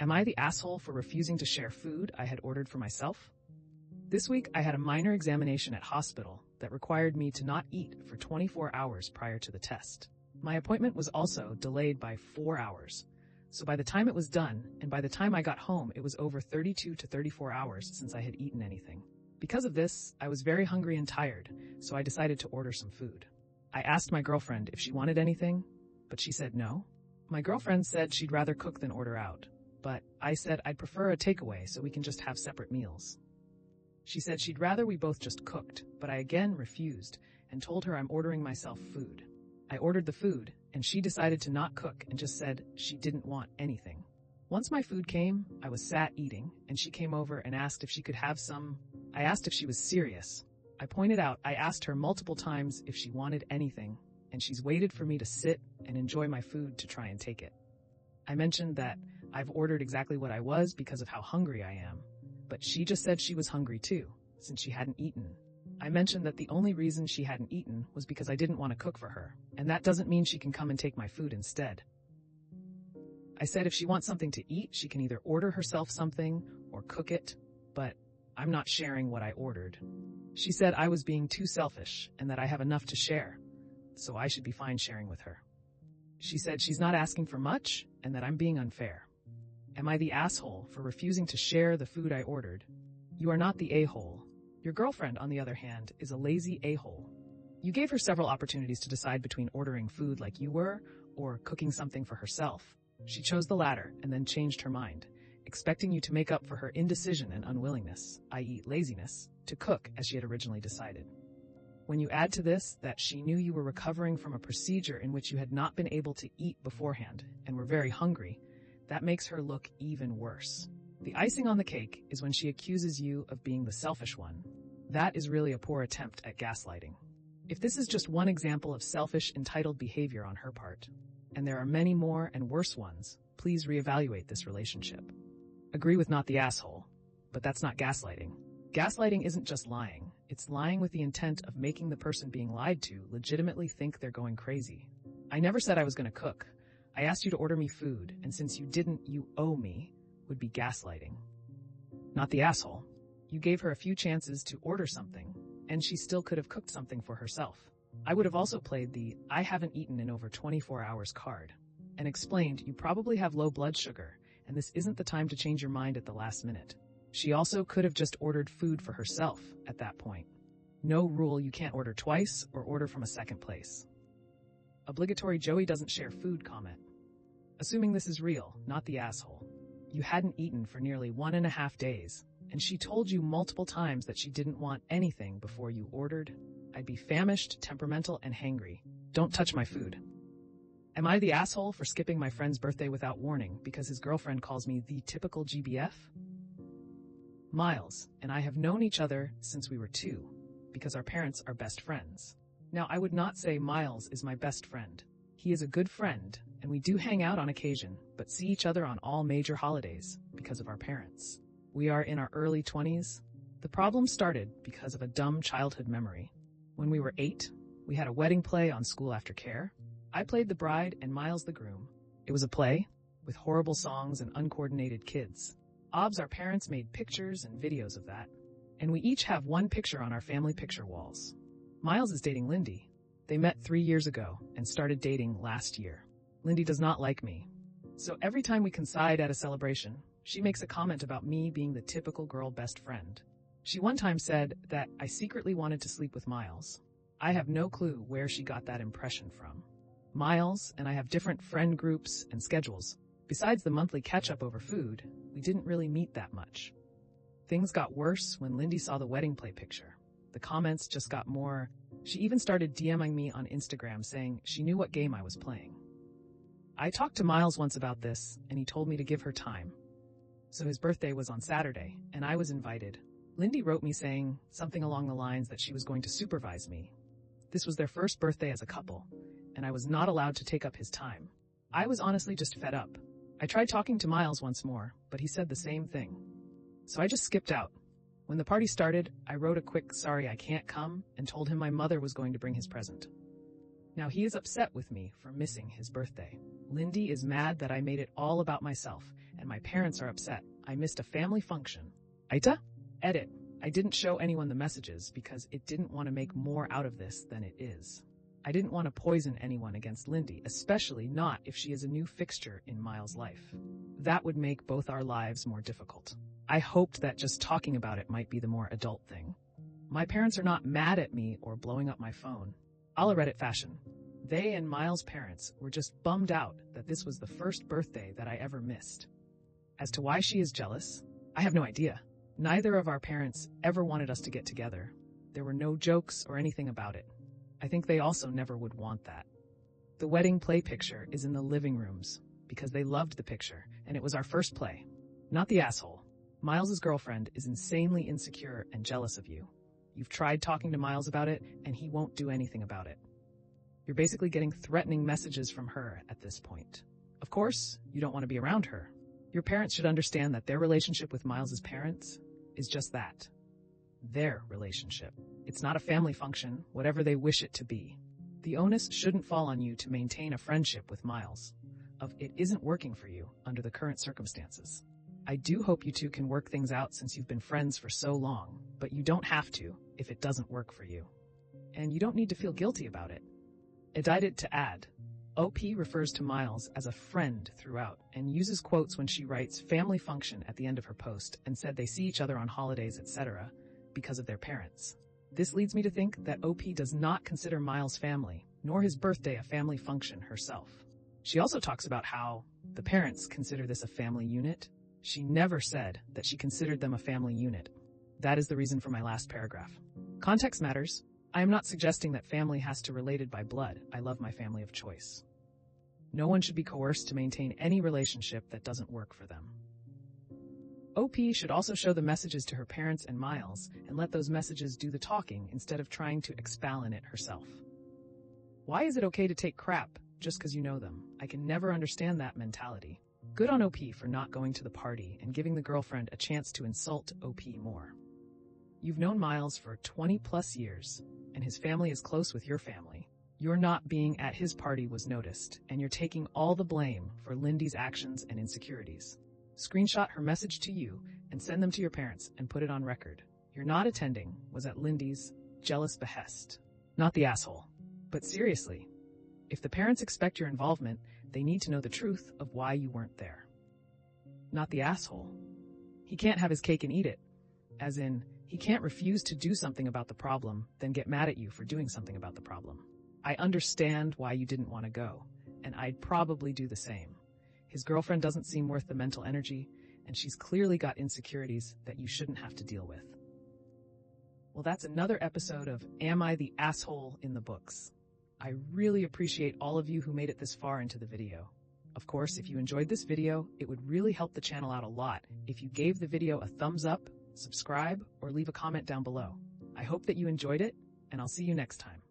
Am I the asshole for refusing to share food I had ordered for myself? This week, I had a minor examination at hospital that required me to not eat for 24 hours prior to the test. My appointment was also delayed by 4 hours. So by the time it was done, and by the time I got home, it was over 32 to 34 hours since I had eaten anything. Because of this, I was very hungry and tired, so I decided to order some food. I asked my girlfriend if she wanted anything, but she said no. My girlfriend said she'd rather cook than order out, but I said I'd prefer a takeaway so we can just have separate meals. She said she'd rather we both just cooked, but I again refused and told her I'm ordering myself food. I ordered the food, and she decided to not cook and just said she didn't want anything. Once my food came, I was sat eating, and she came over and asked if she could have some. I asked if she was serious. I pointed out I asked her multiple times if she wanted anything, and she's waited for me to sit and enjoy my food to try and take it. I mentioned that I've ordered exactly what I was because of how hungry I am, but she just said she was hungry too, since she hadn't eaten. I mentioned that the only reason she hadn't eaten was because I didn't want to cook for her, and that doesn't mean she can come and take my food instead. I said if she wants something to eat, she can either order herself something or cook it, but I'm not sharing what I ordered. She said I was being too selfish and that I have enough to share, so I should be fine sharing with her. She said she's not asking for much and that I'm being unfair. Am I the asshole for refusing to share the food I ordered? You are not the a-hole. Your girlfriend, on the other hand, is a lazy a-hole. You gave her several opportunities to decide between ordering food like you were or cooking something for herself. She chose the latter and then changed her mind, expecting you to make up for her indecision and unwillingness, i.e. laziness, to cook as she had originally decided. When you add to this that she knew you were recovering from a procedure in which you had not been able to eat beforehand and were very hungry, that makes her look even worse. The icing on the cake is when she accuses you of being the selfish one. That is really a poor attempt at gaslighting. If this is just one example of selfish, entitled behavior on her part, and there are many more and worse ones, please reevaluate this relationship. Agree with not the asshole, but that's not gaslighting. Gaslighting isn't just lying. It's lying with the intent of making the person being lied to legitimately think they're going crazy. I never said I was going to cook. I asked you to order me food, and since you didn't, you owe me, would be gaslighting. Not the asshole. You gave her a few chances to order something, and she still could have cooked something for herself. I would have also played the I haven't eaten in over 24 hours card, and explained you probably have low blood sugar, and this isn't the time to change your mind at the last minute. She also could have just ordered food for herself at that point. No rule you can't order twice or order from a second place. Obligatory Joey doesn't share food comment. Assuming this is real, not the asshole. You hadn't eaten for nearly 1.5 days, and she told you multiple times that she didn't want anything before you ordered. I'd be famished, temperamental, and hangry. Don't touch my food. Am I the asshole for skipping my friend's birthday without warning because his girlfriend calls me the typical GBF? Miles and I have known each other since we were 2, because our parents are best friends. Now, I would not say Miles is my best friend. He is a good friend, and we do hang out on occasion, but see each other on all major holidays because of our parents. We are in our early 20s. The problem started because of a dumb childhood memory. When we were 8, we had a wedding play on School After Care. I played the bride and Miles the groom. It was a play with horrible songs and uncoordinated kids. Our parents made pictures and videos of that, and we each have one picture on our family picture walls. Miles is dating Lindy. They met 3 years ago and started dating last year. Lindy does not like me, so every time we coincide at a celebration, she makes a comment about me being the typical girl best friend. She one time said that I secretly wanted to sleep with Miles. I have no clue where she got that impression from. Miles and I have different friend groups and schedules. Besides the monthly catch-up over food, we didn't really meet that much. Things got worse when Lindy saw the wedding play picture. The comments just got more. She even started DMing me on Instagram saying she knew what game I was playing. I talked to Miles once about this, and he told me to give her time. So his birthday was on Saturday, and I was invited. Lindy wrote me saying something along the lines that she was going to supervise me. This was their first birthday as a couple, and I was not allowed to take up his time. I was honestly just fed up. I tried talking to Miles once more, but he said the same thing. So I just skipped out. When the party started, I wrote a quick "sorry I can't come" and told him my mother was going to bring his present. Now he is upset with me for missing his birthday. Lindy is mad that I made it all about myself, and and my parents are upset. I missed a family function. AITA? Edit. I didn't show anyone the messages because it didn't want to make more out of this than it is. I didn't want to poison anyone against Lindy, especially not if she is a new fixture in Miles' life. That would make both our lives more difficult. I hoped that just talking about it might be the more adult thing. My parents are not mad at me or blowing up my phone. A la Reddit fashion. They and Miles' parents were just bummed out that this was the first birthday that I ever missed. As to why she is jealous, I have no idea. Neither of our parents ever wanted us to get together. There were no jokes or anything about it. I think they also never would want that. The wedding play picture is in the living rooms because they loved the picture and it was our first play. Not the asshole. Miles' girlfriend is insanely insecure and jealous of you. You've tried talking to Miles about it and he won't do anything about it. You're basically getting threatening messages from her at this point. Of course, you don't want to be around her. Your parents should understand that their relationship with Miles' parents is just that. Their relationship. It's not a family function, whatever they wish it to be. The onus shouldn't fall on you to maintain a friendship with Miles. It isn't working for you under the current circumstances. I do hope you two can work things out since you've been friends for so long, but you don't have to if it doesn't work for you. And you don't need to feel guilty about it. AITA to add. OP refers to Miles as a friend throughout and uses quotes when she writes family function at the end of her post and said they see each other on holidays, etc. because of their parents. This leads me to think that OP does not consider Miles' family, nor his birthday a family function herself. She also talks about how the parents consider this a family unit. She never said that she considered them a family unit. That is the reason for my last paragraph. Context matters. I am not suggesting that family has to be related by blood. I love my family of choice. No one should be coerced to maintain any relationship that doesn't work for them. OP should also show the messages to her parents and Miles and let those messages do the talking instead of trying to expound in it herself. Why is it okay to take crap just because you know them? I can never understand that mentality. Good on OP for not going to the party and giving the girlfriend a chance to insult OP more. You've known Miles for 20 plus years, and his family is close with your family. Your not being at his party was noticed, and you're taking all the blame for Lindy's actions and insecurities. Screenshot her message to you and send them to your parents and put it on record. Your not attending was at Lindy's jealous behest, not the asshole. But seriously, if the parents expect your involvement, they need to know the truth of why you weren't there. Not the asshole. He can't have his cake and eat it. As in, he can't refuse to do something about the problem, then get mad at you for doing something about the problem. I understand why you didn't want to go, and I'd probably do the same. His girlfriend doesn't seem worth the mental energy, and she's clearly got insecurities that you shouldn't have to deal with. Well, that's another episode of Am I the Asshole in the books. I really appreciate all of you who made it this far into the video. Of course, if you enjoyed this video, it would really help the channel out a lot if you gave the video a thumbs up, subscribe, or leave a comment down below. I hope that you enjoyed it, and I'll see you next time.